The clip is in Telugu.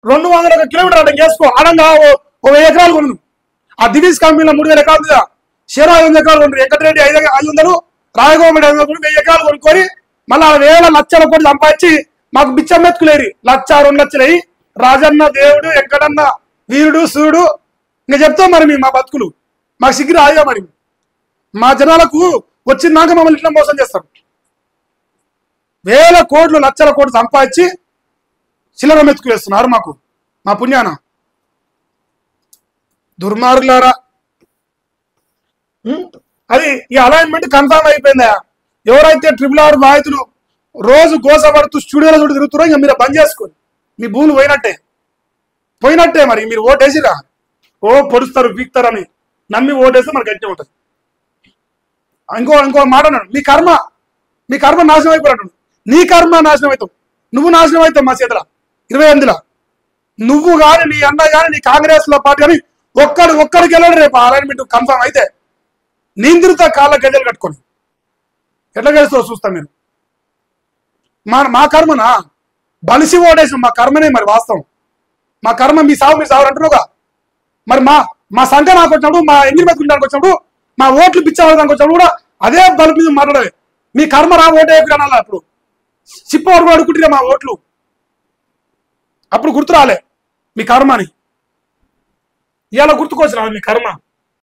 201 కిలోమీటర్ అడ్డం చేసుకో. అడంగా 1000 ఎకరాలు కొను. ఆ దివీస్ కంపెనీలో 3000 ఎకరాలు ఉందా, షేర్ 500 ఎకరాలు కొను. వెంకటరెడ్డి 500, రాజగోపాల్ 500, 1000 ఎకరాలు కొనుక్కొని మళ్ళీ 1000 లక్షల కోట్లు సంపాదించి మాకు బిచ్చం మెతుకులేరి 1,00,000 2 లక్షలు అయ్యి రాజన్న దేవుడు ఎక్కడన్నా వీరుడు సూడు ఇంకా చెప్తాం. మరి మా బతుకులు మాకు సిగ్గురు ఆగా. మరి మా జనాలకు వచ్చిందాక మమ్మల్ని ఇట్లా మోసం చేస్తారు. 1000 కోట్లు 1,00,000 కోట్లు సంపాదించి చిల్లర మెతుకు వేస్తున్నారు మాకు, మా పుణ్యాన. దుర్మార్గులారా. అది ఈ అలైన్మెంట్ కన్ఫర్మ్ అయిపోయిందా? ఎవరైతే RRR బాధితులు రోజు గోసపడుతూ స్టూడియోలో చూడు తిరుగుతారో ఇంకా మీరు బంద్ చేసుకోండి. మీ భూములు పోయినట్టే. మరి మీరు ఓటేసిరా పొడుస్తారు పీక్తారని నమ్మి ఓటేస్తే మనకు గట్టిగా ఉంటుంది. ఇంకో మాట అన్నాడు, మీ కర్మ నాశనం అయిపోయాడు. నీ కర్మ నాశనం అవుతావు, నువ్వు నాశనం అవుతావు మా చేతుల 28లో. నువ్వు కానీ నీ అన్న కానీ నీ కాంగ్రెస్ లో పార్టీ కానీ ఒక్కడికి వెళ్ళాడు రేపు అలైన్మెంట్ కన్ఫర్మ్ అయితే. నేను తిరుగుతా కాళ్ళ గడ్డలు కట్టుకొని. ఎట్లా చేస్తావు చూస్తాం మీరు. మా కర్మనా బలిసి ఓడేసాం, మా కర్మనే మరి వాస్తవం. మా కర్మ మీ సాగు మీరు సాగు అంటున్నావుగా. మరి మా సంఘ నాకు వచ్చినప్పుడు, మా ఎంగిరి బతుకుంటానికి వచ్చినప్పుడు, మా ఓట్లు పిచ్చడానికి వచ్చినప్పుడు కూడా అదే బలి మీద మాట్లాడేది. మీ కర్మ రా ఓటే అనాలి. అప్పుడు చిప్ప వరకు అడుగుంటే మా ఓట్లు అప్పుడు గుర్తు రాలే మీ కర్మని. ఇవాళ గుర్తుకొచ్చిన మీ కర్మ.